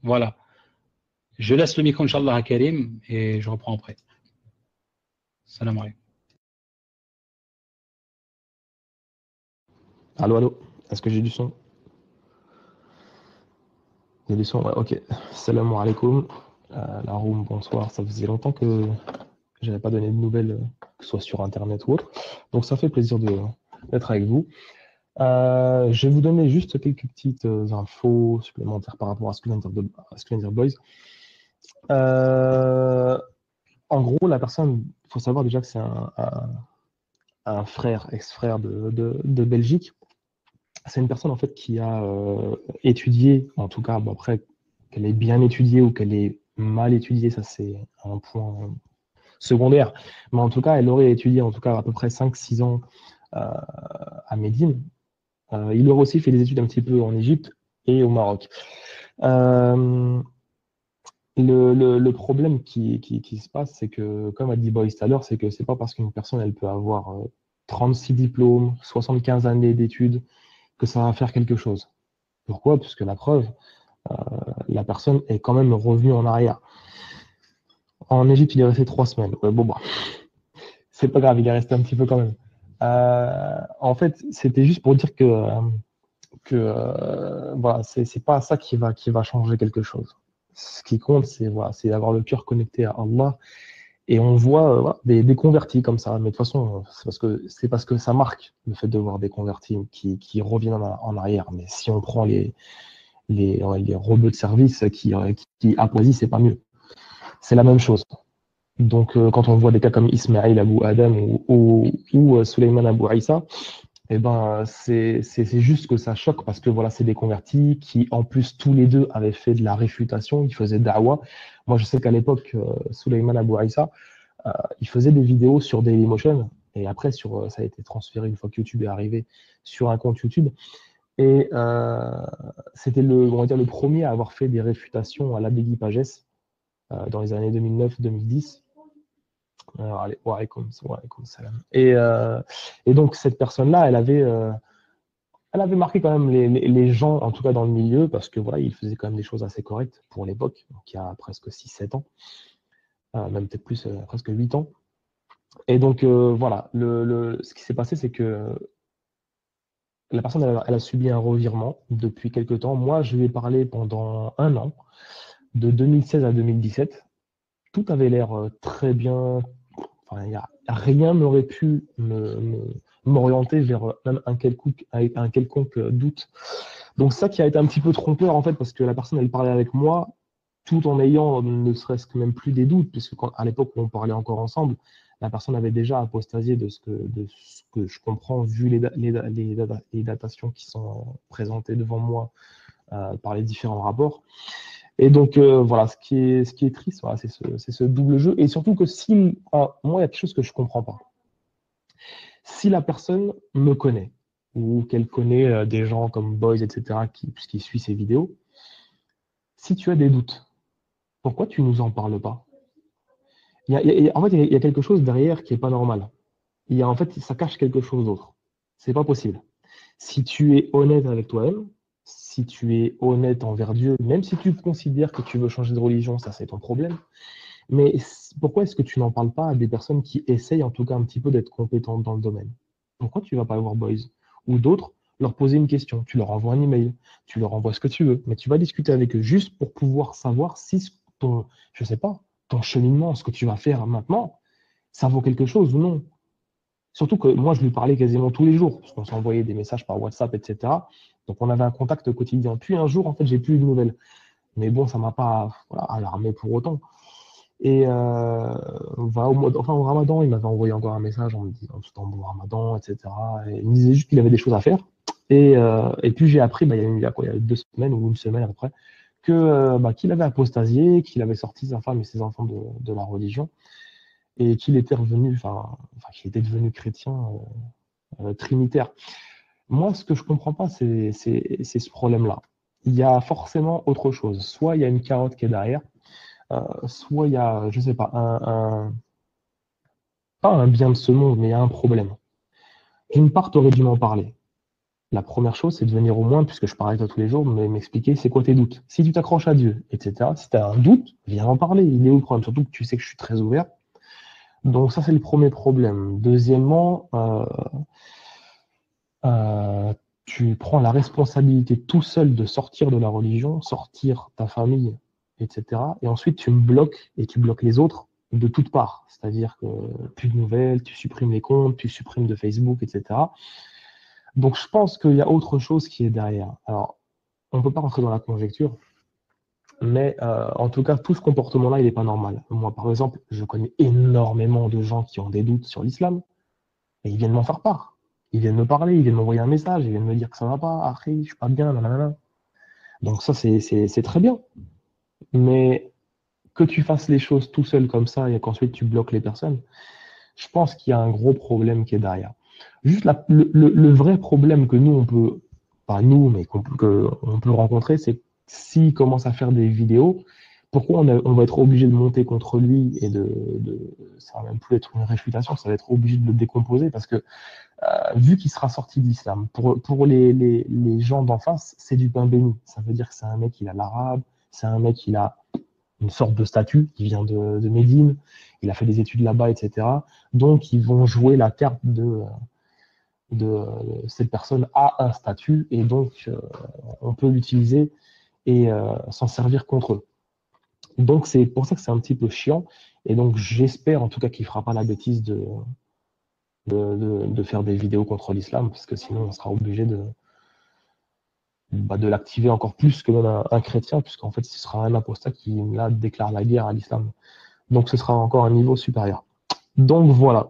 Voilà. Je laisse le micro, Inch'Allah, à Karim et je reprends après. Salam alaikum. Allô, allô, est-ce que j'ai du son? Il y a du son, ouais, ok. Salam alaikum. La room, bonsoir. Ça faisait longtemps que j'avais pas donné de nouvelles, que ce soit sur Internet ou autre. Donc ça fait plaisir d'être avec vous. Je vais vous donner juste quelques petites infos supplémentaires par rapport à ce que vient de dire Boys. Euh, En gros, la personne, il faut savoir déjà que c'est un frère, ex-frère de Belgique. C'est une personne en fait qui a étudié, en tout cas, bon, après, qu'elle ait bien étudié ou qu'elle ait mal étudié, ça c'est un point secondaire. Mais en tout cas, elle aurait étudié en tout cas à peu près 5-6 ans à Médine. Il aurait aussi fait des études un petit peu en Égypte et au Maroc. Euh, le problème qui se passe, c'est que, comme a dit Boyce tout à l'heure, c'est que c'est pas parce qu'une personne elle peut avoir 36 diplômes, 75 années d'études, que ça va faire quelque chose. Pourquoi? Parce que la preuve, euh, la personne est quand même revenue en arrière. En Égypte, il est resté 3 semaines. Ouais, bon, bah, c'est pas grave, il est resté un petit peu quand même. En fait, c'était juste pour dire que voilà, c'est pas ça qui va changer quelque chose. Ce qui compte, c'est voilà, c'est d'avoir le cœur connecté à Allah. Et on voit voilà, des convertis comme ça. Mais de toute façon, c'est parce que ça marque le fait de voir des convertis qui reviennent en arrière. Mais si on prend les robots de service qui applaudissent, c'est pas mieux. C'est la même chose. Donc, quand on voit des cas comme Ismaël Abou Adam ou Suleiman Abou Aïssa, eh ben, c'est juste que ça choque parce que voilà, c'est des convertis qui, en plus, tous les deux avaient fait de la réfutation, ils faisaient da'wah. Moi, je sais qu'à l'époque, Suleiman Abou Aïssa, il faisait des vidéos sur Dailymotion et après, ça a été transféré une fois que YouTube est arrivé sur un compte YouTube. Et c'était on va dire, le premier à avoir fait des réfutations à l'Abegui Pagès dans les années 2009-2010. Allez, wa alaykoum salam. Et donc, cette personne-là, elle avait marqué quand même les gens, en tout cas dans le milieu, parce que voilà, il faisait quand même des choses assez correctes pour l'époque, donc il y a presque 6-7 ans, même peut-être plus, presque 8 ans. Et donc, voilà, ce qui s'est passé, c'est que la personne, elle a subi un revirement depuis quelques temps. Moi, je lui ai parlé pendant un an, de 2016 à 2017. Tout avait l'air très bien. Enfin, rien n'aurait pu m'orienter vers même un quelconque doute. Donc, ça qui a été un petit peu trompeur, en fait, parce que la personne, elle parlait avec moi tout en ayant ne serait-ce que même plus des doutes, puisque à l'époque où on parlait encore ensemble, la personne avait déjà apostasié de ce que je comprends, vu les datations qui sont présentées devant moi par les différents rapports. Et donc, voilà, ce qui est triste, voilà, c'est ce double jeu. Et surtout que moi, il y a quelque chose que je ne comprends pas. Si la personne me connaît, ou qu'elle connaît des gens comme Boys, etc., puisqu'il suit ses vidéos, si tu as des doutes, pourquoi tu ne nous en parles pas? En fait, il y a quelque chose derrière qui n'est pas normal. En fait, ça cache quelque chose d'autre. C'est pas possible. Si tu es honnête avec toi-même, si tu es honnête envers Dieu, même si tu considères que tu veux changer de religion, ça c'est ton problème. Mais pourquoi est-ce que tu n'en parles pas à des personnes qui essayent en tout cas un petit peu d'être compétentes dans le domaine? Pourquoi tu ne vas pas voir Boys ou d'autres, leur poser une question? Tu leur envoies un email, tu leur envoies ce que tu veux, mais tu vas discuter avec eux juste pour pouvoir savoir si je sais pas, ton cheminement, ce que tu vas faire maintenant, ça vaut quelque chose ou non. Surtout que moi, je lui parlais quasiment tous les jours, parce qu'on s'envoyait des messages par WhatsApp, etc. Donc, on avait un contact quotidien. Puis un jour, en fait, j'ai plus eu de nouvelles. Mais bon, ça ne m'a pas voilà, alarmé pour autant. Et voilà, au Ramadan, il m'avait envoyé encore un message en me disant tout en bon Ramadan, etc. Et il me disait juste qu'il avait des choses à faire. Et puis j'ai appris, il y a 2 semaines ou une semaine après, qu'il avait apostasié, qu'il avait sorti sa femme et ses enfants de la religion et qu'il était revenu, qu'il était devenu chrétien trinitaire. Moi, ce que je ne comprends pas, c'est ce problème-là. Il y a forcément autre chose. Soit il y a une carotte qui est derrière, soit il y a, je ne sais pas, pas un bien de ce monde, mais il y a un problème. D'une part, tu aurais dû m'en parler. La première chose, c'est de venir au moins, puisque je parle avec toi tous les jours, m'expliquer c'est quoi tes doutes. Si tu t'accroches à Dieu, etc., si tu as un doute, viens en parler. Il est où le problème? Surtout que tu sais que je suis très ouvert. Donc ça, c'est le premier problème. Deuxièmement, euh, tu prends la responsabilité tout seul de sortir de la religion, sortir ta famille, etc. Et ensuite, tu me bloques et tu bloques les autres de toutes parts. C'est-à-dire que plus de nouvelles, tu supprimes les comptes, tu supprimes de Facebook, etc. Donc je pense qu'il y a autre chose qui est derrière. Alors, on ne peut pas rentrer dans la conjecture, mais en tout cas, tout ce comportement-là, il n'est pas normal. Moi, par exemple, je connais énormément de gens qui ont des doutes sur l'islam, et ils viennent m'en faire part. Ils viennent me parler, ils viennent m'envoyer un message, ils viennent me dire que ça va pas, après, je suis pas bien, nanana. Donc ça, c'est très bien. Mais que tu fasses les choses tout seul comme ça et qu'ensuite tu bloques les personnes, je pense qu'il y a un gros problème qui est derrière. Juste le vrai problème que nous, on peut, pas nous, mais qu'on peut rencontrer, c'est s'il commence à faire des vidéos, pourquoi on va être obligé de monter contre lui et ça va même plus être une réfutation, ça va être obligé de le décomposer parce que vu qu'il sera sorti de l'islam, pour les gens d'en face, c'est du pain béni. Ça veut dire que c'est un mec, il a l'arabe, c'est un mec, il a une sorte de statut, il vient de Médine, il a fait des études là-bas, etc. Donc, ils vont jouer la carte de cette personne a un statut et donc on peut l'utiliser et s'en servir contre eux. Donc, c'est pour ça que c'est un petit peu chiant. Et donc, j'espère en tout cas qu'il ne fera pas la bêtise de faire des vidéos contre l'islam, parce que sinon, on sera obligé de l'activer encore plus que même un chrétien, puisqu'en fait, ce sera un apostat qui là déclare la guerre à l'islam. Donc, ce sera encore un niveau supérieur. Donc, voilà.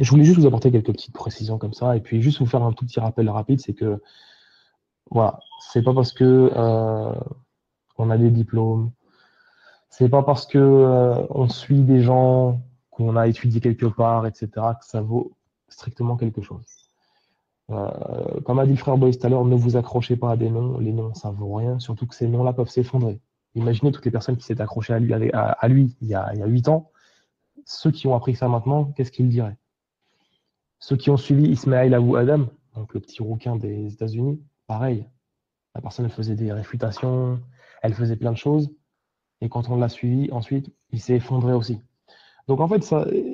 Je voulais juste vous apporter quelques petites précisions comme ça, et puis juste vous faire un tout petit rappel rapide, c'est que, voilà, c'est pas parce que on a des diplômes, c'est pas parce que on suit des gens, qu'on a étudié quelque part, etc., que ça vaut strictement quelque chose. Comme a dit le frère Boyce tout à l'heure, ne vous accrochez pas à des noms. Les noms, ça vaut rien, surtout que ces noms-là peuvent s'effondrer. Imaginez toutes les personnes qui s'étaient accrochées à lui il y a 8 ans. Ceux qui ont appris ça maintenant, qu'est-ce qu'ils diraient? Ceux qui ont suivi Ismaël Abu Adam, donc le petit rouquin des États-Unis, pareil. La personne, elle faisait des réfutations, elle faisait plein de choses. Et quand on l'a suivi, ensuite, il s'est effondré aussi. Donc en fait,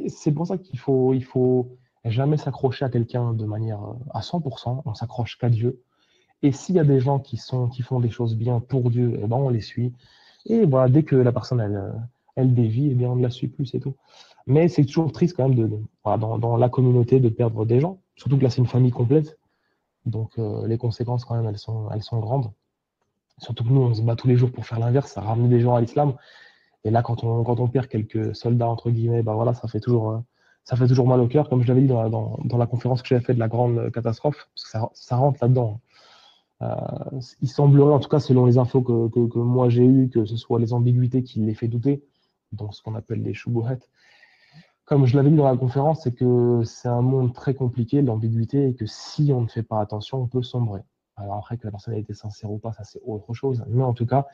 c'est pour ça il faut jamais s'accrocher à quelqu'un de manière à 100%. On s'accroche qu'à Dieu. Et s'il y a des gens qui font des choses bien pour Dieu, eh ben on les suit. Et voilà, dès que la personne elle dévie, eh bien on ne la suit plus, c'est tout. Mais c'est toujours triste quand même voilà, dans la communauté de perdre des gens. Surtout que là, c'est une famille complète. Donc les conséquences quand même, elles sont grandes. Surtout que nous, on se bat tous les jours pour faire l'inverse, à ramener des gens à l'islam. Et là, quand on perd quelques soldats, entre guillemets, ben voilà, ça fait toujours mal au cœur, comme je l'avais dit dans la conférence que j'avais faite de la grande catastrophe, parce que ça rentre là-dedans. Il semblerait, en tout cas selon les infos que moi j'ai eues, que ce soit les ambiguïtés qui les fait douter, donc ce qu'on appelle les shubuhat. Comme je l'avais dit dans la conférence, c'est que c'est un monde très compliqué, l'ambiguïté, et que si on ne fait pas attention, on peut sombrer. Alors après, que la personne ait été sincère ou pas, ça c'est autre chose. Mais en tout cas,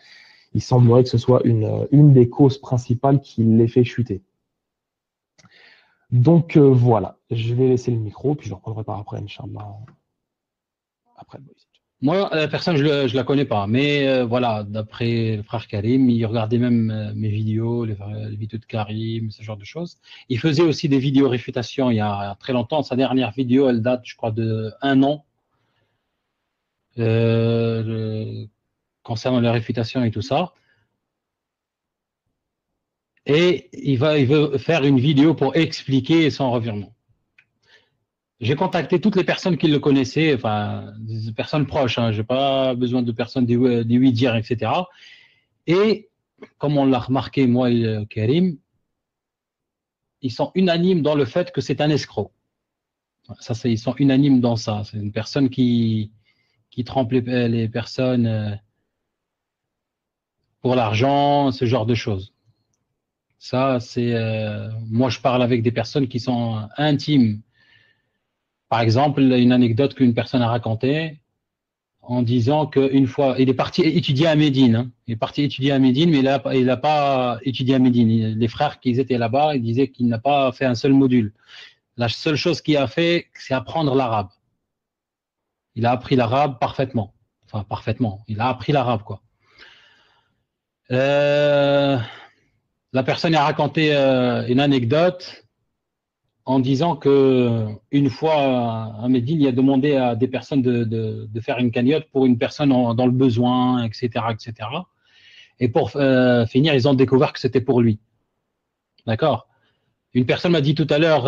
il semblerait que ce soit une des causes principales qui les fait chuter. Donc voilà, je vais laisser le micro, puis je le reprendrai par après, Inch'Allah. Après, moi, la personne, je ne la connais pas, mais voilà, d'après le frère Karim, il regardait même mes vidéos, les vidéos de Karim, ce genre de choses. Il faisait aussi des vidéos réfutation il y a très longtemps. Sa dernière vidéo, elle date, je crois, de 1 an, concernant la réfutation et tout ça. Et il veut faire une vidéo pour expliquer son revirement. J'ai contacté toutes les personnes qui le connaissaient, enfin, des personnes proches, hein, je n'ai pas besoin de personnes des oui dire, etc. Et, comme on l'a remarqué, moi et Karim, ils sont unanimes dans le fait que c'est un escroc. Ça, ils sont unanimes dans ça. C'est une personne qui trompe les personnes pour l'argent, ce genre de choses. Ça, c'est... moi, je parle avec des personnes qui sont intimes. Par exemple, une anecdote qu'une personne a racontée, en disant qu'une fois, il est parti étudier à Médine. Hein. Il est parti étudier à Médine, mais il n'a pas étudié à Médine. Les frères qui étaient là-bas, ils disaient qu'il n'a pas fait un seul module. La seule chose qu'il a fait, c'est apprendre l'arabe. Il a appris l'arabe parfaitement. Enfin, parfaitement. Il a appris l'arabe, quoi. La personne a raconté une anecdote en disant que une fois à Médine, il a demandé à des personnes de faire une cagnotte pour une personne dans le besoin, etc., etc. Et pour finir, ils ont découvert que c'était pour lui. D'accord. Une personne m'a dit tout à l'heure,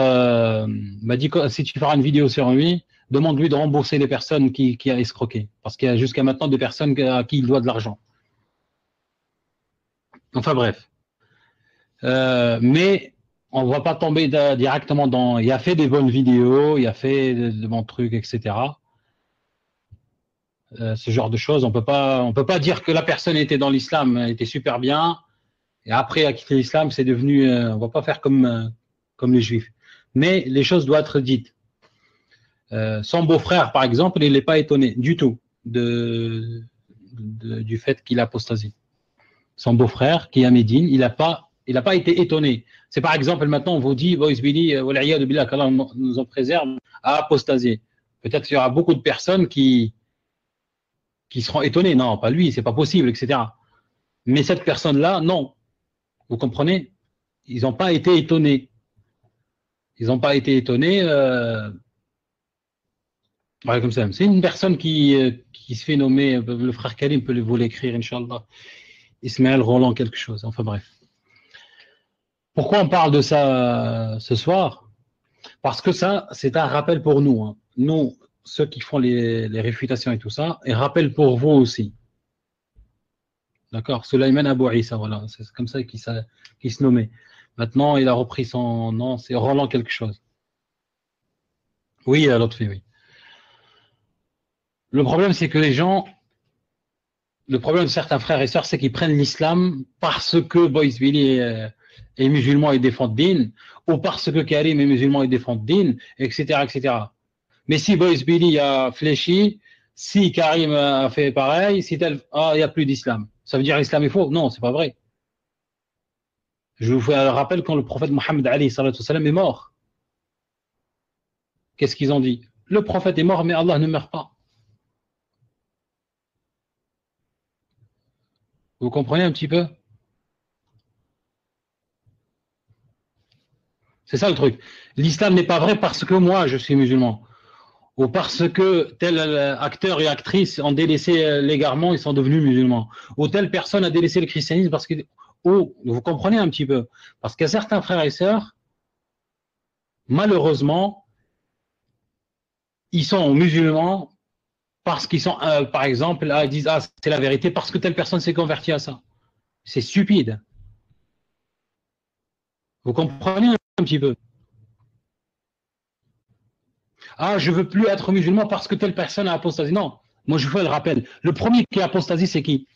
m'a dit que si tu feras une vidéo sur lui, demande-lui de rembourser les personnes qui a escroqué. Parce qu'il y a jusqu'à maintenant des personnes à qui il doit de l'argent. Enfin bref. Mais on ne va pas tomber directement dans... Il a fait des bonnes vidéos, il a fait de bons trucs, etc. Ce genre de choses, on peut pas dire que la personne était dans l'islam, était super bien, et après a quitté l'islam, c'est devenu... on va pas faire comme les juifs. Mais les choses doivent être dites. Son beau-frère, par exemple, il n'est pas étonné du tout du fait qu'il a apostasie. Son beau-frère, qui est à Médine, il n'a pas été étonné. C'est par exemple, maintenant, on vous dit, Boys Billy, qu'Allah nous en préserve, à apostasier. Peut-être qu'il y aura beaucoup de personnes qui seront étonnées. Non, pas lui, c'est pas possible, etc. Mais cette personne-là, non. Vous comprenez? Ils n'ont pas été étonnés. Ils n'ont pas été étonnés. Comme ça. C'est une personne qui se fait nommer, le frère Karim peut vous l'écrire, Inch'Allah. Ismaël Roland, quelque chose. Enfin bref. Pourquoi on parle de ça ce soir? Parce que ça, c'est un rappel pour nous. Hein. Nous, ceux qui font les réfutations et tout ça, et rappel pour vous aussi. D'accord? Sulayman Abou Issa, voilà. C'est comme ça qu'il se nommait. Maintenant, il a repris son nom, c'est Roland quelque chose. Oui, l'autre fille, oui. Le problème, c'est que les gens, le problème de certains frères et sœurs, c'est qu'ils prennent l'islam parce que Boys Billy est musulman et défend Din, ou parce que Karim est musulman et défend Din, etc., etc. Mais si Boys Billy a fléchi, si Karim a fait pareil, si tel, il n'y a plus d'islam. Ça veut dire l'islam est faux? Non, c'est pas vrai. Je vous fais un rappel quand le prophète Mohammed est mort. Qu'est-ce qu'ils ont dit? Le prophète est mort, mais Allah ne meurt pas. Vous comprenez un petit peu? C'est ça le truc. L'islam n'est pas vrai parce que moi, je suis musulman. Ou parce que tel acteur et actrice ont délaissé l'égarement, ils sont devenus musulmans. Ou telle personne a délaissé le christianisme parce que... Ou, vous comprenez un petit peu? Parce qu'il y a certains frères et sœurs, malheureusement, ils sont musulmans parce qu'ils sont, par exemple, là, ils disent, c'est la vérité parce que telle personne s'est convertie à ça. C'est stupide. Vous comprenez un petit peu? Je veux plus être musulman parce que telle personne a apostasie. Non, moi je vous fais le rappel. Le premier qui a apostasie, c'est qui?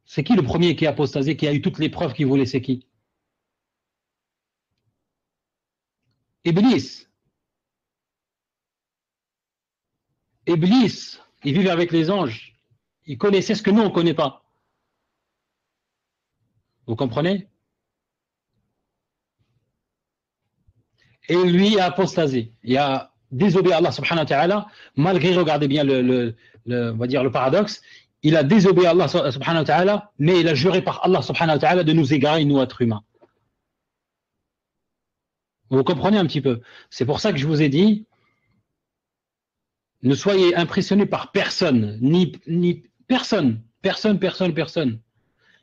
C'est qui le premier qui a apostasie, qui a eu toutes les preuves qu'il voulait? C'est qui? Iblis. Iblis, il vivait avec les anges. Il connaissait ce que nous, on ne connaît pas. Vous comprenez? Et lui a apostasé. Il a désobéi à Allah subhanahu wa ta'ala, malgré, regardez bien on va dire le paradoxe, il a désobéi à Allah subhanahu wa ta'ala, mais il a juré par Allah subhanahu wa ta'ala de nous égarer, nous, êtres humains. Vous comprenez un petit peu? C'est pour ça que je vous ai dit, ne soyez impressionnés par personne, ni personne.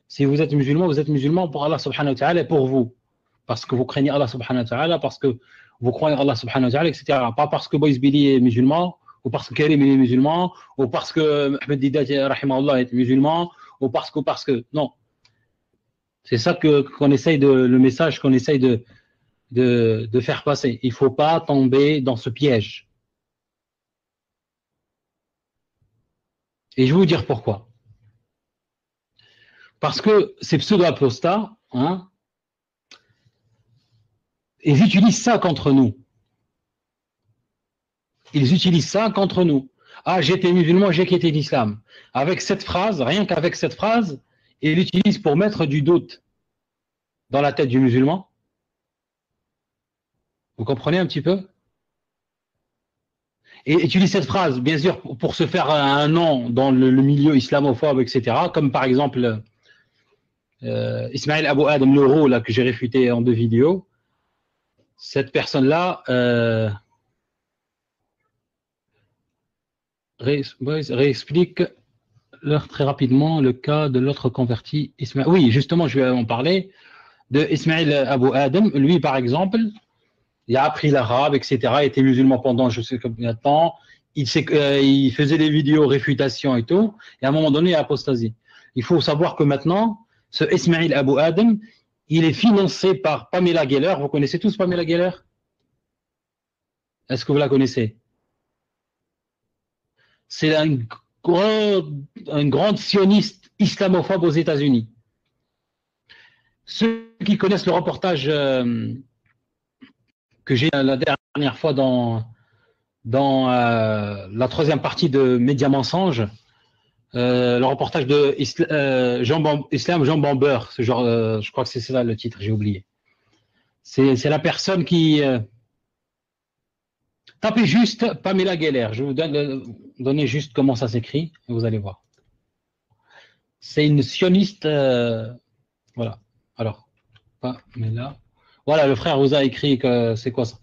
Si vous êtes musulman pour Allah subhanahu wa ta'ala et pour vous. Parce que vous craignez Allah subhanahu wa ta'ala, parce que vous croyez Allah subhanahu wa ta'ala, etc. Pas parce que Boys Billy est musulman, ou parce que Karim est musulman, ou parce que Ahmed Didat rahimahullah est musulman, ou parce que non. C'est ça qu'on essaye le message qu'on essaye de faire passer. Il ne faut pas tomber dans ce piège. Et je vais vous dire pourquoi. Parce que ces pseudo-apostats, ils utilisent ça contre nous. Ils utilisent ça contre nous. J'étais musulman, j'ai quitté l'islam. Avec cette phrase, rien qu'avec cette phrase, ils l'utilisent pour mettre du doute dans la tête du musulman. Vous comprenez un petit peu? et utilise cette phrase, bien sûr, pour se faire un nom dans le milieu islamophobe, etc. Comme par exemple Ismaël Abou Adam, l'euro là que j'ai réfuté en 2 vidéos. Cette personne-là réexplique très rapidement le cas de l'autre converti Ismaël. Oui, justement, je vais en parler de Ismaël Abou Adam. Lui, par exemple, il a appris l'arabe, etc. Il était musulman pendant je sais combien de temps. Il faisait des vidéos réfutation et tout. Et à un moment donné, il a apostasie. Il faut savoir que maintenant, ce Ismaël Abou Adam, il est financé par Pamela Geller. Vous connaissez tous Pamela Geller? Est-ce que vous la connaissez? C'est un grande sioniste islamophobe aux États-Unis. Ceux qui connaissent le reportage que j'ai la dernière fois dans la 3e partie de Média Mensonges, le reportage de Islam Jean Bamber, ce genre, je crois que c'est ça le titre, j'ai oublié. C'est la personne qui tapez juste Pamela Geller. Je vais vous donner juste comment ça s'écrit et vous allez voir. C'est une sioniste, voilà. Alors, Pamela. Voilà, le frère vous a écrit que c'est quoi ça.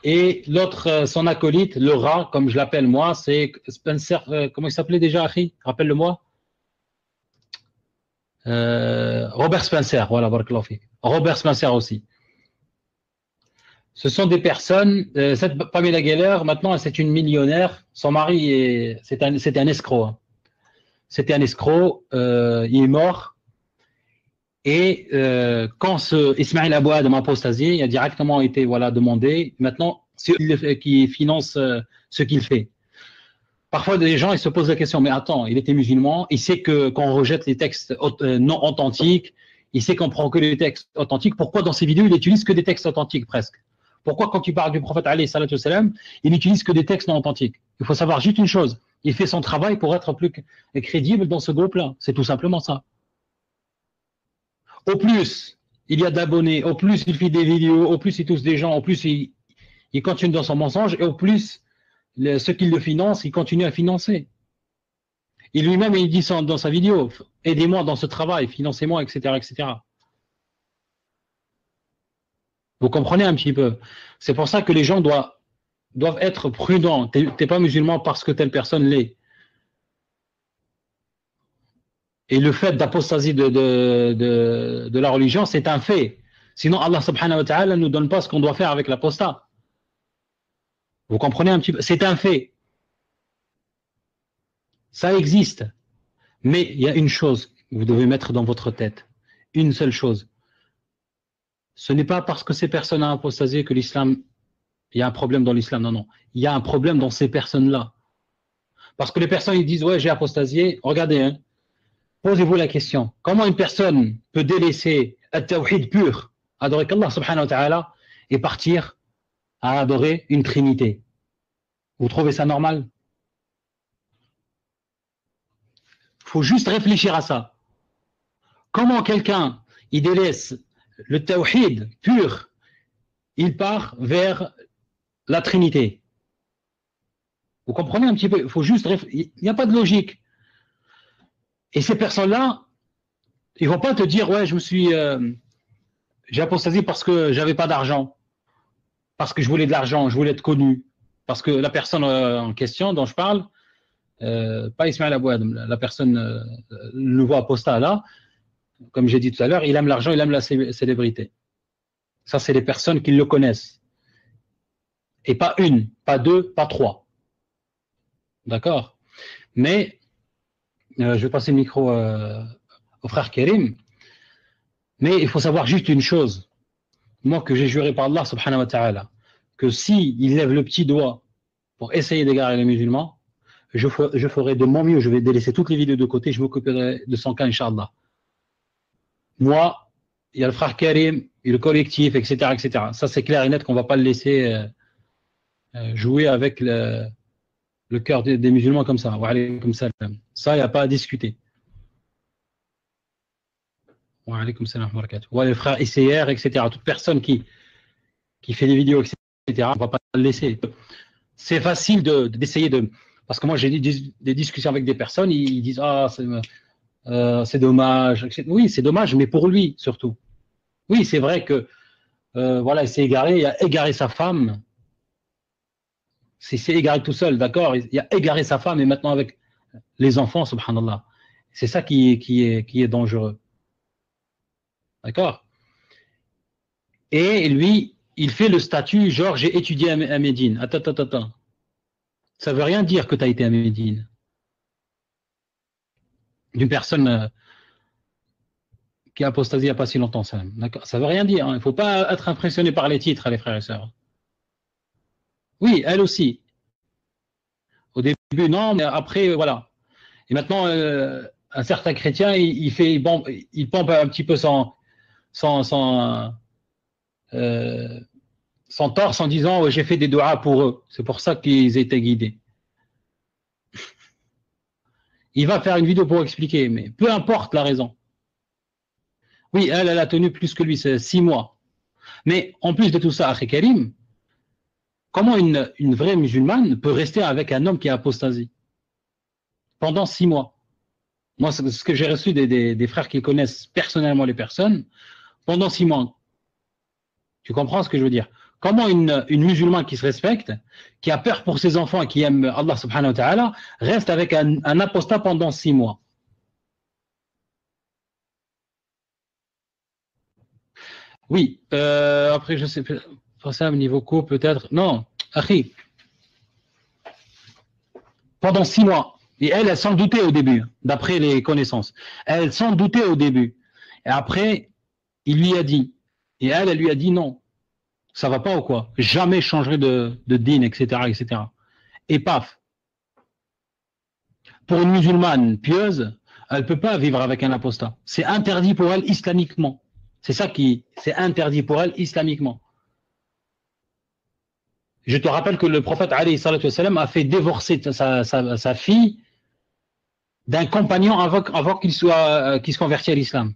Et l'autre, son acolyte, le rat, comme je l'appelle moi, c'est Spencer. Comment il s'appelait déjà, Akhi? Rappelle-le-moi. Robert Spencer, voilà, barakallahu fik. Robert Spencer aussi. Ce sont des personnes. Cette Pamela Geller, maintenant, c'est une millionnaire. Son mari, c'était un escroc. Hein. C'était un escroc. Il est mort. Et quand Ismaël Abou Adam a apostasié, il a directement été demandé. Maintenant, c'est lui qui finance ce qu'il fait. Parfois, des gens ils se posent la question, mais attends, il était musulman, il sait que quand on rejette les textes non authentiques, il sait qu'on prend que les textes authentiques. Pourquoi dans ses vidéos, il n'utilise que des textes authentiques presque? Pourquoi quand il parle du prophète alayhi salatu wassalam, il n'utilise que des textes non authentiques? Il faut savoir juste une chose, il fait son travail pour être plus crédible dans ce groupe-là. C'est tout simplement ça. Au plus il y a d'abonnés, au plus il fait des vidéos, au plus il touche des gens, au plus il continue dans son mensonge, et au plus ceux qui le financent, il continue à financer. Et lui-même, il dit dans sa vidéo, aidez-moi dans ce travail, financez-moi, etc., etc. Vous comprenez un petit peu? C'est pour ça que les gens doivent être prudents. T'es pas musulman parce que telle personne l'est. Et le fait d'apostasie de la religion, c'est un fait. Sinon, Allah subhanahu wa ta'ala ne nous donne pas ce qu'on doit faire avec l'apostat. Vous comprenez un petit peu? C'est un fait. Ça existe. Mais il y a une chose que vous devez mettre dans votre tête. Une seule chose. Ce n'est pas parce que ces personnes ont apostasié que l'islam, il y a un problème dans l'islam. Non, non. Il y a un problème dans ces personnes-là. Parce que les personnes, ils disent, ouais, j'ai apostasié. Regardez, hein. Posez-vous la question. Comment une personne peut délaisser le tawhid pur, adorer qu'Allah subhanahu wa ta'ala, et partir à adorer une trinité? Vous trouvez ça normal? Il faut juste réfléchir à ça. Comment quelqu'un, il délaisse le tawhid pur, il part vers la trinité? Vous comprenez un petit peu? Il faut juste réfléchir. Il n'y a pas de logique. Et ces personnes-là, ils ne vont pas te dire, ouais, j'ai apostasié parce que j'avais pas d'argent, parce que je voulais de l'argent, je voulais être connu, parce que la personne en question dont je parle, pas Ismaël Abou Adam, la personne, le nouveau apostat là, comme j'ai dit tout à l'heure, il aime l'argent, il aime la célébrité. Ça, c'est les personnes qui le connaissent. Et pas une, pas deux, pas trois. D'accord? Mais, je vais passer le micro au frère Kérim, mais il faut savoir juste une chose. Moi, que j'ai juré par Allah subhanahu wa ta'ala, que si il lève le petit doigt pour essayer d'égarer les musulmans, je ferai de mon mieux, je vais délaisser toutes les vidéos de côté, je m'occuperai de son cas, Inch'Allah. Moi, il y a le frère Karim, et le collectif, etc., etc. Ça, c'est clair et net qu'on ne va pas le laisser jouer avec le cœur des musulmans comme ça. Wa alaykoum salam. Ça, il n'y a pas à discuter. Wa alaykoum salam wa barakatuh. Ouais, le frère ICR, etc. Toute personne qui fait des vidéos, etc., on ne va pas le laisser. c'est facile d'essayer de. Parce que moi, j'ai des discussions avec des personnes, ils disent ah, c'est dommage. Oui, c'est dommage, mais pour lui surtout. Oui, c'est vrai que voilà, il s'est égaré, il a égaré sa femme. C'est égaré tout seul, d'accord. Il a égaré sa femme et maintenant avec les enfants, subhanallah. C'est ça qui est dangereux. D'accord. Et lui, il fait le statut, genre, j'ai étudié à Médine. Attends, attends, attends. Ça veut rien dire que tu as été à Médine. D'une personne qui a apostasié il n'y a pas si longtemps, ça. D'accord. Ça veut rien dire. Hein. Il ne faut pas être impressionné par les titres, les frères et sœurs. Oui, elle aussi. Au début, non, mais après, voilà. Et maintenant, un certain chrétien, il pompe un petit peu son, son, euh, son torse en disant ouais, j'ai fait des doigts pour eux. C'est pour ça qu'ils étaient guidés. Il va faire une vidéo pour expliquer, mais peu importe la raison. Oui, elle a tenu plus que lui, c'est 6 mois. Mais en plus de tout ça, Akhi Karim, comment une vraie musulmane peut rester avec un homme qui a apostasie pendant 6 mois? Moi, c'est ce que j'ai reçu des frères qui connaissent personnellement les personnes, pendant 6 mois. Tu comprends ce que je veux dire? Comment une musulmane qui se respecte, qui a peur pour ses enfants et qui aime Allah subhanahu wa ta'ala, reste avec un apostat pendant 6 mois? Oui, après, je sais pas, ça, niveau co, peut-être. Non, Akhi, pendant 6 mois. Et elle s'en doutait au début, d'après les connaissances. Elle s'en doutait au début. Et après, il lui a dit. Et elle lui a dit non, ça va pas ou quoi? Jamais je changerai de dîne, etc., etc. Et paf, pour une musulmane pieuse, elle ne peut pas vivre avec un apostat. C'est interdit pour elle islamiquement. C'est interdit pour elle islamiquement. Je te rappelle que le prophète alayhi salatu wassalam, a fait divorcer sa fille d'un compagnon avant qu'il se convertisse à l'islam.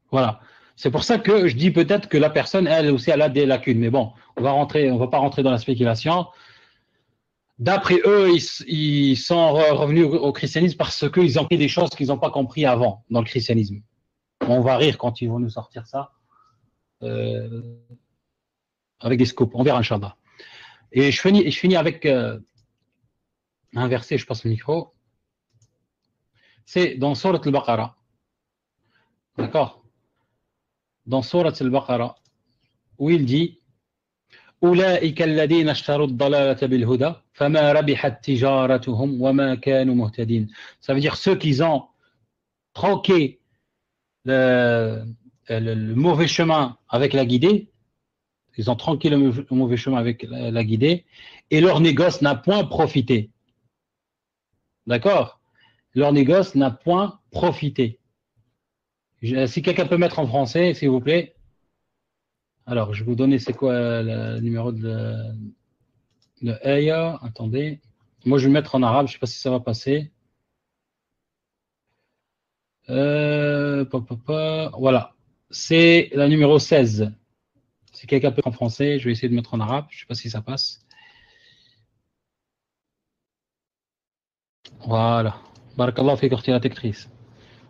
Voilà. C'est pour ça que je dis peut-être que la personne, elle aussi, elle a des lacunes. Mais bon, on va pas rentrer dans la spéculation. D'après eux, ils sont revenus au christianisme parce qu'ils ont pris des choses qu'ils n'ont pas compris avant dans le christianisme. On va rire quand ils vont nous sortir ça euh, avec des scopes. On verra, Inch'Allah. Et je finis avec un verset, je passe le micro. C'est dans Surat al-Baqarah. D'accord? Dans Surat al-Baqarah, où il dit أولئك الذين اشتروا الضلالة بالهدى فما ربحت تجارتهم وما كانوا مهتدين. Ça veut dire ceux qui ont troqué le mauvais chemin avec la guidée, ils ont troqué le mauvais chemin avec la guidée, et leur négoce n'a point profité. D'accord? Leur négoce n'a point profité. Si quelqu'un peut mettre en français, s'il vous plaît. Alors, je vais vous donner c'est quoi le numéro de Aya. Attendez. Moi, je vais le mettre en arabe. Je ne sais pas si ça va passer. Voilà. C'est la numéro 16. Si quelqu'un peut en français, je vais essayer de mettre en arabe. Je ne sais pas si ça passe. Voilà. Barakallahu fik, ukhti la lectrice.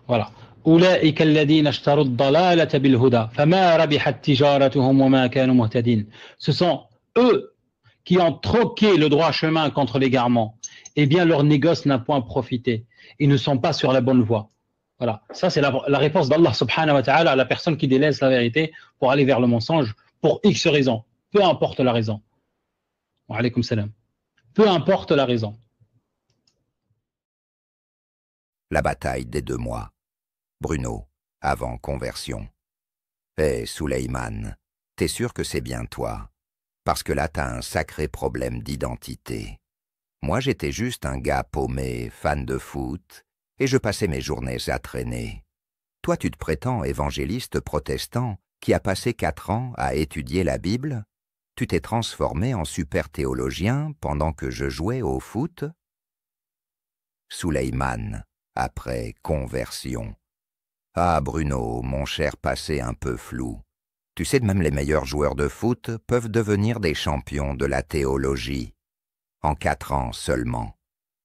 Voilà. أولئك الذين اشتروا الضلالة بالهدى فما ربحت تجارتهم وما كانوا مهتدين. Ce sont eux qui ont troqué le droit chemin contre l'égarement. Eh bien, leur négoce n'a point profité. Ils ne sont pas sur la bonne voie. Voilà. Ça, c'est la réponse d'Allah subhanahu wa ta'ala à la personne qui délaisse la vérité pour aller vers le mensonge pour X raison. Peu importe la raison. Wa alaykoum salam. Peu importe la raison. La bataille des 2 mois. Bruno, avant conversion. Eh, Souleyman, t'es sûr que c'est bien toi? Parce que là, t'as un sacré problème d'identité. Moi, j'étais juste un gars paumé, fan de foot, et je passais mes journées à traîner. Toi, tu te prétends évangéliste protestant qui a passé 4 ans à étudier la Bible? Tu t'es transformé en super théologien pendant que je jouais au foot? Souleyman, après conversion. Ah Bruno, mon cher passé un peu flou. Tu sais, même les meilleurs joueurs de foot peuvent devenir des champions de la théologie. En 4 ans seulement.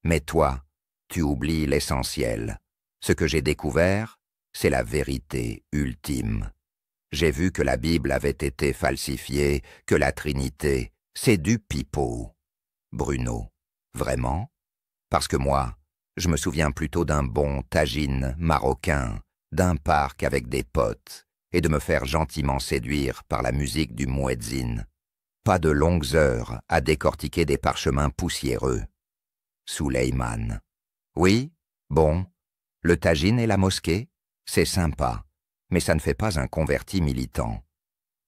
Mais toi, tu oublies l'essentiel. Ce que j'ai découvert, c'est la vérité ultime. J'ai vu que la Bible avait été falsifiée, que la Trinité, c'est du pipeau. Bruno, vraiment? Parce que moi, je me souviens plutôt d'un bon tagine marocain, d'un parc avec des potes, et de me faire gentiment séduire par la musique du muezzin. Pas de longues heures à décortiquer des parchemins poussiéreux. Souleyman. Oui, bon, le tagine et la mosquée, c'est sympa, mais ça ne fait pas un converti militant.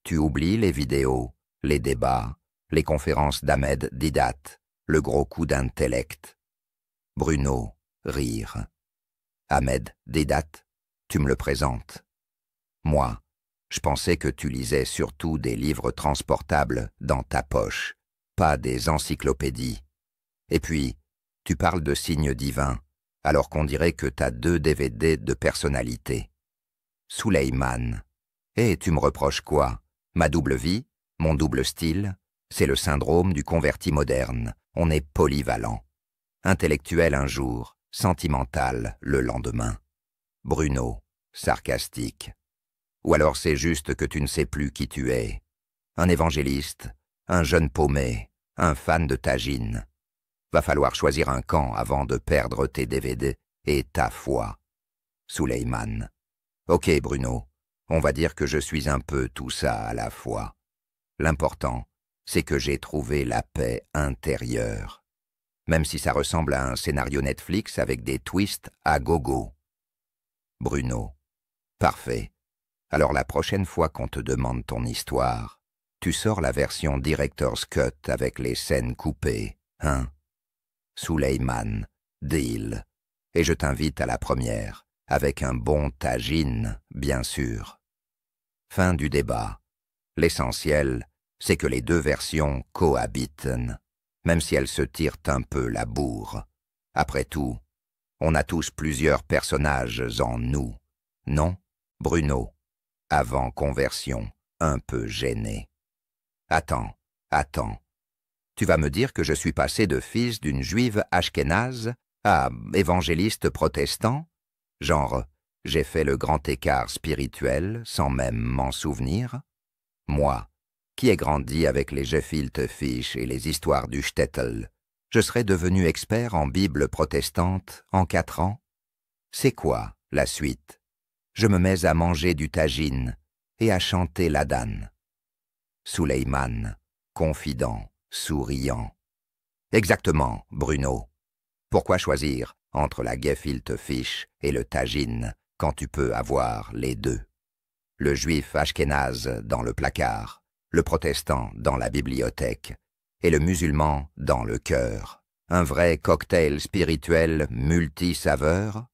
Tu oublies les vidéos, les débats, les conférences d'Ahmed Didat, le gros coup d'intellect. Bruno, rire. Ahmed Didat, tu me le présentes. Moi, je pensais que tu lisais surtout des livres transportables dans ta poche, pas des encyclopédies. Et puis, tu parles de signes divins, alors qu'on dirait que t'as 2 DVD de personnalité. Souleyman. Et tu me reproches quoi? Ma double vie? Mon double style? C'est le syndrome du converti moderne. On est polyvalent. Intellectuel un jour, sentimental le lendemain. Bruno, sarcastique. Ou alors c'est juste que tu ne sais plus qui tu es. Un évangéliste, un jeune paumé, un fan de tagine. Va falloir choisir un camp avant de perdre tes DVD et ta foi. Souleyman. Ok Bruno, on va dire que je suis un peu tout ça à la fois. L'important, c'est que j'ai trouvé la paix intérieure. Même si ça ressemble à un scénario Netflix avec des twists à gogo. Bruno. Parfait. Alors la prochaine fois qu'on te demande ton histoire, tu sors la version Director's Cut avec les scènes coupées, hein? Souleyman, deal. Et je t'invite à la première, avec un bon tagine, bien sûr. Fin du débat. L'essentiel, c'est que les 2 versions cohabitent, même si elles se tirent un peu la bourre. Après tout, on a tous plusieurs personnages en nous, non, Bruno? Avant conversion, un peu gêné. Attends. Tu vas me dire que je suis passé de fils d'une juive ashkénaze à évangéliste protestant? Genre, j'ai fait le grand écart spirituel sans même m'en souvenir? Moi, qui ai grandi avec les gefilte fish et les histoires du shtetl, je serais devenu expert en Bible protestante en 4 ans? C'est quoi la suite? Je me mets à manger du tagine et à chanter l'Adan. Souleyman, confident, souriant. Exactement, Bruno. Pourquoi choisir entre la gefilte fish et le tagine quand tu peux avoir les 2? Le juif ashkénaze dans le placard, le protestant dans la bibliothèque et le musulman dans le cœur. Un vrai cocktail spirituel multisaveur?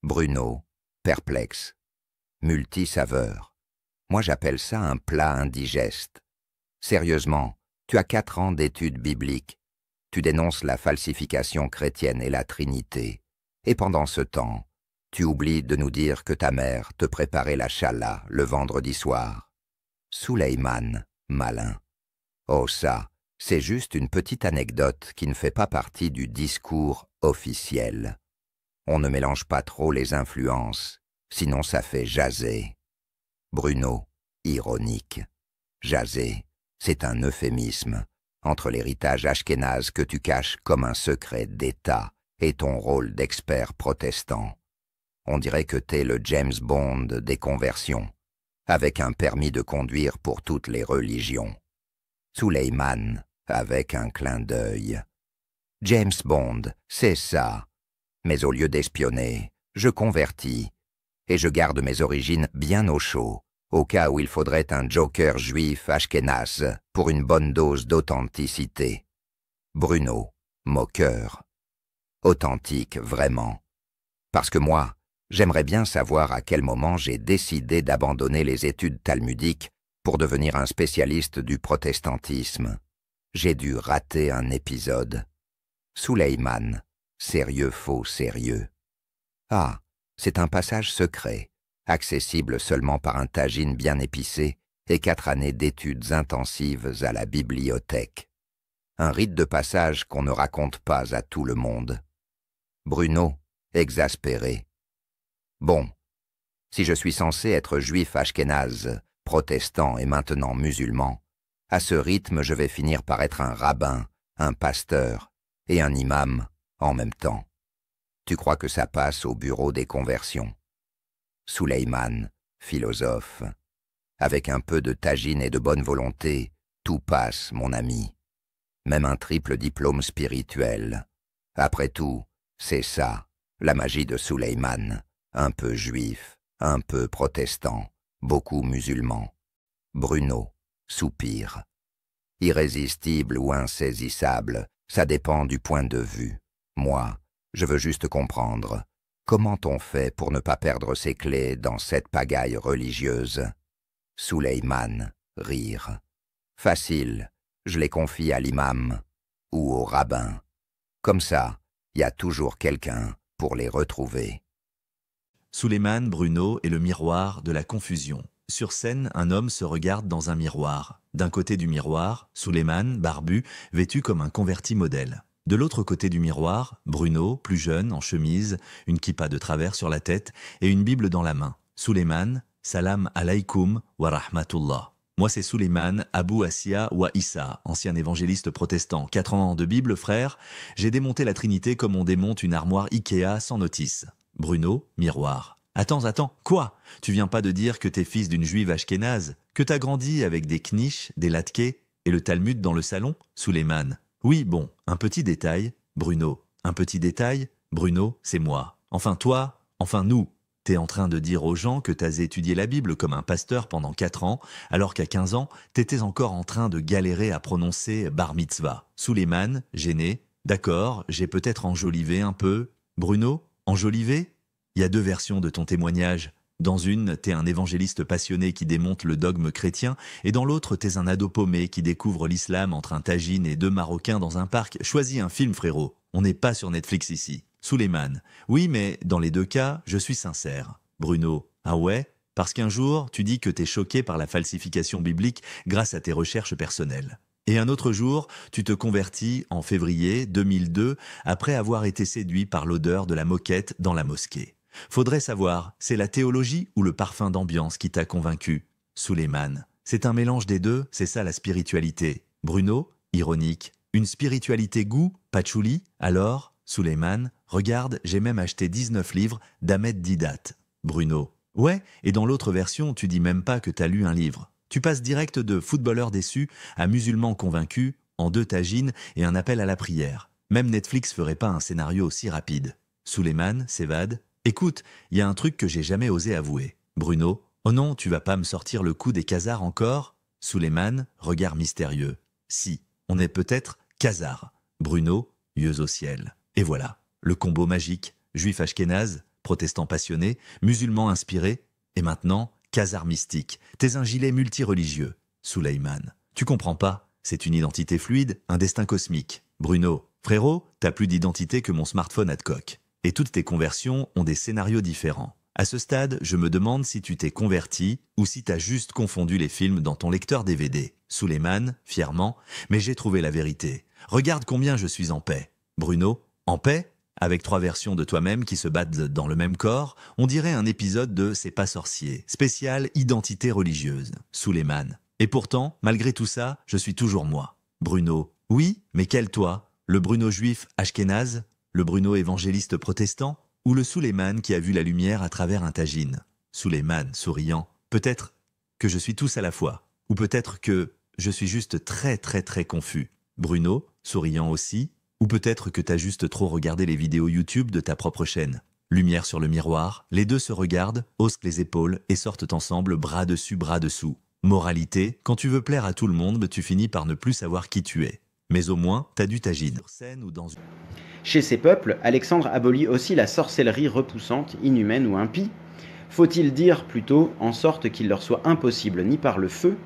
Bruno, perplexe. Multisaveur. Moi j'appelle ça un plat indigeste. Sérieusement, tu as 4 ans d'études bibliques. Tu dénonces la falsification chrétienne et la Trinité. Et pendant ce temps, tu oublies de nous dire que ta mère te préparait la challah le vendredi soir. Souleyman, malin. Oh ça, c'est juste une petite anecdote qui ne fait pas partie du discours officiel. On ne mélange pas trop les influences, sinon ça fait jaser. Bruno, ironique. Jaser, c'est un euphémisme entre l'héritage ashkénaze que tu caches comme un secret d'État et ton rôle d'expert protestant. On dirait que t'es le James Bond des conversions, avec un permis de conduire pour toutes les religions. Souleyman, avec un clin d'œil. James Bond, c'est ça. Mais au lieu d'espionner, je convertis, et je garde mes origines bien au chaud, au cas où il faudrait un joker juif ashkénaze pour une bonne dose d'authenticité. Bruno, moqueur. Authentique, vraiment. Parce que moi, j'aimerais bien savoir à quel moment j'ai décidé d'abandonner les études talmudiques pour devenir un spécialiste du protestantisme. J'ai dû rater un épisode. Souleyman, sérieux faux sérieux. Ah, c'est un passage secret, accessible seulement par un tagine bien épicé et 4 années d'études intensives à la bibliothèque. Un rite de passage qu'on ne raconte pas à tout le monde. Bruno, exaspéré. Bon, si je suis censé être juif ashkénaze, protestant et maintenant musulman, à ce rythme je vais finir par être un rabbin, un pasteur et un imam en même temps. Tu crois que ça passe au bureau des conversions? Suleyman, philosophe. Avec un peu de tagine et de bonne volonté, tout passe, mon ami. Même un triple diplôme spirituel. Après tout, c'est ça, la magie de Suleyman. Un peu juif, un peu protestant, beaucoup musulman. Bruno soupire. Irrésistible ou insaisissable, ça dépend du point de vue. Moi, je veux juste comprendre. Comment on fait pour ne pas perdre ses clés dans cette pagaille religieuse? Suleyman, rire. Facile, je les confie à l'imam ou au rabbin. Comme ça, il y a toujours quelqu'un pour les retrouver. Suleyman, Bruno et le miroir de la confusion. Sur scène, un homme se regarde dans un miroir. D'un côté du miroir, Suleyman, barbu, vêtu comme un converti modèle. De l'autre côté du miroir, Bruno, plus jeune, en chemise, une kippa de travers sur la tête et une Bible dans la main. Suleyman, salam alaykoum wa rahmatullah. Moi c'est Suleyman, Abu Assia wa Issa, ancien évangéliste protestant. 4 ans de Bible, frère. J'ai démonté la Trinité comme on démonte une armoire Ikea sans notice. Bruno, miroir. Attends, quoi? Tu viens pas de dire que t'es fils d'une juive ashkénaze, que t'as grandi avec des knish, des latkés et le Talmud dans le salon? Suleyman. Oui, bon, un petit détail, Bruno. Un petit détail, Bruno, c'est moi. Enfin toi, enfin nous. T'es en train de dire aux gens que t'as étudié la Bible comme un pasteur pendant 4 ans, alors qu'à 15 ans, t'étais encore en train de galérer à prononcer bar mitzvah. Suleyman, gêné. D'accord, j'ai peut-être enjolivé un peu. Bruno, enjolivé? Il y a 2 versions de ton témoignage. Dans une, t'es un évangéliste passionné qui démonte le dogme chrétien, et dans l'autre, t'es un ado paumé qui découvre l'islam entre un tagine et 2 Marocains dans un parc. Choisis un film, frérot. On n'est pas sur Netflix ici. Suleyman. Oui, mais dans les 2 cas, je suis sincère. Bruno. Ah ouais? Parce qu'un jour, tu dis que t'es choqué par la falsification biblique grâce à tes recherches personnelles. Et un autre jour, tu te convertis en février 2002 après avoir été séduit par l'odeur de la moquette dans la mosquée. Faudrait savoir, c'est la théologie ou le parfum d'ambiance qui t'a convaincu? Suleyman. C'est un mélange des 2, c'est ça la spiritualité. Bruno, ironique. Une spiritualité goût, patchouli? Alors, Suleyman, regarde, j'ai même acheté 19 livres d'Ahmed Didat. Bruno. Ouais, et dans l'autre version, tu dis même pas que t'as lu un livre. Tu passes direct de footballeur déçu à musulman convaincu, en 2 tagines et un appel à la prière. Même Netflix ferait pas un scénario aussi rapide. Suleyman s'évade. Écoute, il y a un truc que j'ai jamais osé avouer. Bruno. Oh non, tu vas pas me sortir le coup des khazars encore? Suleyman, regard mystérieux. Si, on est peut-être khazars. Bruno, yeux au ciel. Et voilà, le combo magique. Juif ashkénaze, protestant passionné, musulman inspiré, et maintenant, khazar mystique. T'es un gilet multireligieux. Suleyman. Tu comprends pas? C'est une identité fluide, un destin cosmique. Bruno. Frérot, t'as plus d'identité que mon smartphone Adcock. Et toutes tes conversions ont des scénarios différents. À ce stade, je me demande si tu t'es converti ou si t'as juste confondu les films dans ton lecteur DVD. Suleyman, fièrement, mais j'ai trouvé la vérité. Regarde combien je suis en paix. Bruno, en paix? Avec 3 versions de toi-même qui se battent dans le même corps, on dirait un épisode de C'est pas sorcier, spécial identité religieuse. Suleyman. Et pourtant, malgré tout ça, je suis toujours moi. Bruno. Oui, mais quel toi? Le Bruno juif ashkénaze? Le Bruno évangéliste protestant? Ou le Suleyman qui a vu la lumière à travers un tagine? Suleyman, souriant. Peut-être que je suis tous à la fois. Ou peut-être que je suis juste très confus. Bruno, souriant aussi. Ou peut-être que t'as juste trop regardé les vidéos YouTube de ta propre chaîne. Lumière sur le miroir, les 2 se regardent, haussent les épaules et sortent ensemble bras dessus, bras dessous. Moralité, quand tu veux plaire à tout le monde, tu finis par ne plus savoir qui tu es. Mais au moins, t'as du tagine. Chez ces peuples, Alexandre abolit aussi la sorcellerie repoussante, inhumaine ou impie. Faut-il dire plutôt en sorte qu'il leur soit impossible ni par le feu,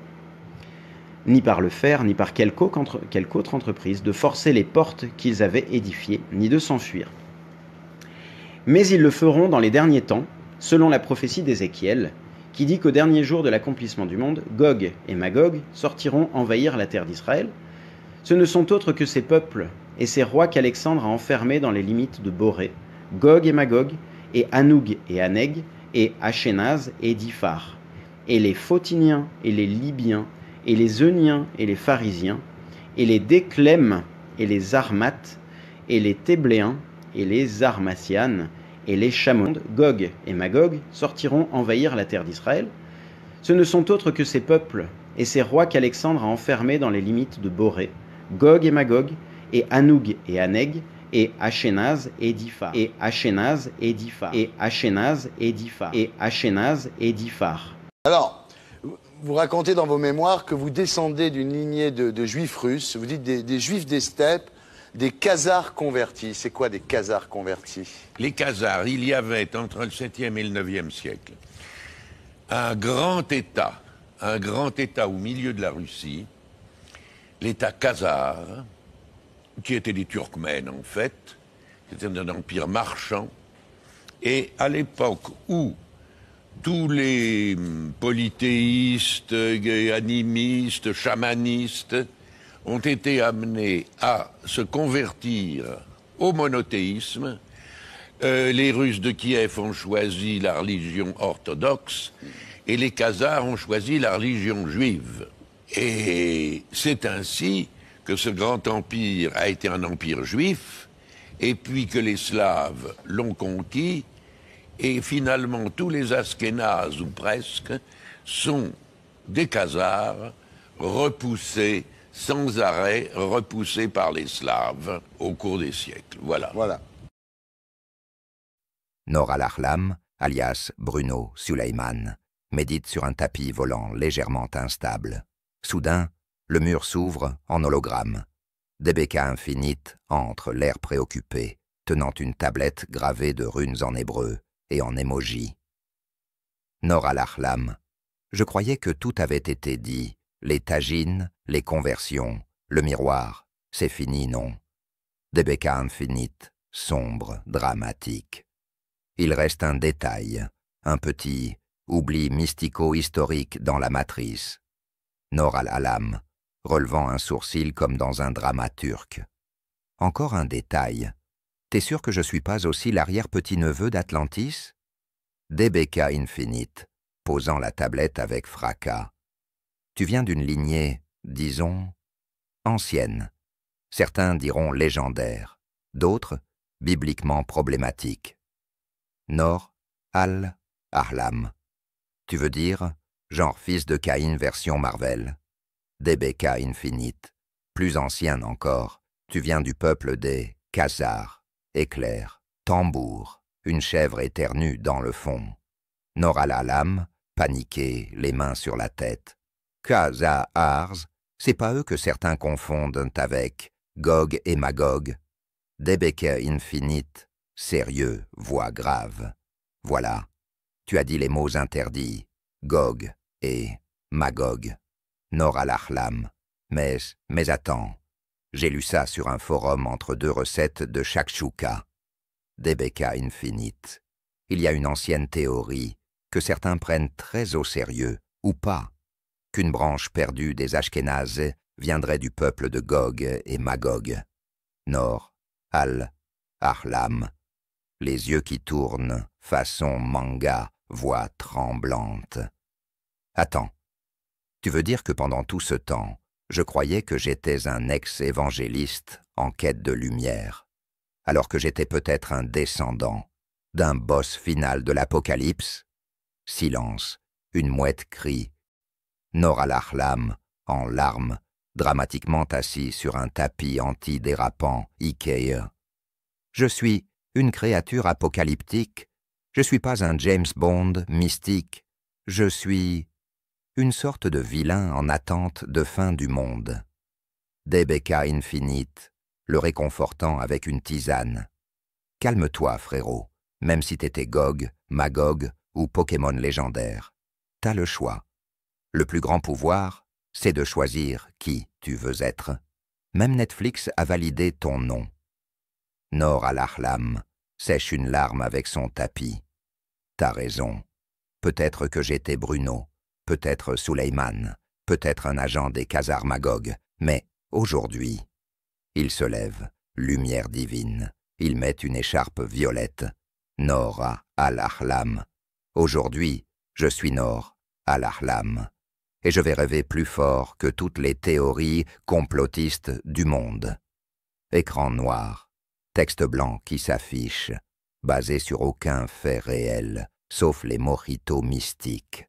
ni par le fer, ni par quelque autre entreprise, de forcer les portes qu'ils avaient édifiées, ni de s'enfuir. Mais ils le feront dans les derniers temps, selon la prophétie d'Ézéchiel, qui dit qu'au dernier jour de l'accomplissement du monde, Gog et Magog sortiront envahir la terre d'Israël. Ce ne sont autres que ces peuples et ces rois qu'Alexandre a enfermés dans les limites de Borée, Gog et Magog, et Anoug et Aneg, et Achénaz et Diphar, et les Photiniens et les Libyens, et les Euniens et les Pharisiens, et les Déclèmes et les Armates, et les Thébléens et les Armatianes, et les Chamondes, Gog et Magog, sortiront envahir la terre d'Israël. Ce ne sont autres que ces peuples et ces rois qu'Alexandre a enfermés dans les limites de Borée, Gog et Magog, et Anoug et Aneg, et Achénaz et Diphar, et Achénaz et Diphar, et Achénaz et Diphar, et Achénaz et Diphar. Alors, vous racontez dans vos mémoires que vous descendez d'une lignée de juifs russes, vous dites des juifs des steppes, des Khazars convertis. C'est quoi des Khazars convertis? Les Khazars, il y avait entre le 7e et le 9e siècle un grand État au milieu de la Russie, l'État khazar, qui était des Turkmènes en fait, c'était un empire marchand, et à l'époque où tous les polythéistes, animistes, chamanistes ont été amenés à se convertir au monothéisme, les Russes de Kiev ont choisi la religion orthodoxe et les Khazars ont choisi la religion juive. Et c'est ainsi que ce grand empire a été un empire juif, et puis que les Slaves l'ont conquis, et finalement tous les Askénazes, ou presque, sont des Khazars repoussés, sans arrêt, repoussés par les Slaves au cours des siècles. Voilà. Voilà. Noor al-Ahlam, alias Bruno Suleiman, médite sur un tapis volant légèrement instable. Soudain, le mur s'ouvre en hologramme. Debeka Infinite entre, l'air préoccupé, tenant une tablette gravée de runes en hébreu et en émoji. Noor al-Ahlam, je croyais que tout avait été dit. Les tagines, les conversions, le miroir, c'est fini, non? Debeka Infinite, sombre, dramatique. Il reste un détail, un petit oubli mystico-historique dans la matrice. Noor al-Ahlam, relevant un sourcil comme dans un drama turc. Encore un détail. T'es sûr que je suis pas aussi l'arrière-petit-neveu d'Atlantis? Debeka Infinite, posant la tablette avec fracas. Tu viens d'une lignée, disons, ancienne. Certains diront légendaire, d'autres bibliquement problématique. Noor al-Ahlam. Tu veux dire, genre fils de Caïn version Marvel? Debeka Infinite, plus ancien encore, tu viens du peuple des Khazars, éclair, tambour, une chèvre éternue dans le fond. Noor al-Ahlam, paniqué, les mains sur la tête. Khazars, c'est pas eux que certains confondent avec Gog et Magog. Debeka Infinite, sérieux, voix grave. Voilà, tu as dit les mots interdits, Gog et Magog. Noor al-Ahlam. Mais attends, j'ai lu ça sur un forum entre deux recettes de shakshuka. Debeka Infinite. Il y a une ancienne théorie que certains prennent très au sérieux, ou pas, qu'une branche perdue des Ashkénazes viendrait du peuple de Gog et Magog. Noor al-Ahlam. Les yeux qui tournent, façon manga, voix tremblante. Attends, tu veux dire que pendant tout ce temps, je croyais que j'étais un ex-évangéliste en quête de lumière, alors que j'étais peut-être un descendant d'un boss final de l'Apocalypse? Silence, une mouette crie. Noor al-Ahlam, en larmes, dramatiquement assis sur un tapis antidérapant Ikea. Je suis une créature apocalyptique. Je suis pas un James Bond mystique. Je suis une sorte de vilain en attente de fin du monde. Debeka Infinite, le réconfortant avec une tisane. Calme-toi, frérot, même si t'étais Gog, Magog ou Pokémon légendaire. T'as le choix. Le plus grand pouvoir, c'est de choisir qui tu veux être. Même Netflix a validé ton nom. Noor al-Ahlam sèche une larme avec son tapis. T'as raison. Peut-être que j'étais Bruno, peut-être Suleyman, peut-être un agent des Khazars Magog, mais aujourd'hui, il se lève, lumière divine, il met une écharpe violette, Noor al-Ahlam. Aujourd'hui, je suis Noor al-Ahlam, et je vais rêver plus fort que toutes les théories complotistes du monde. Écran noir, texte blanc qui s'affiche, basé sur aucun fait réel, sauf les mojitos mystiques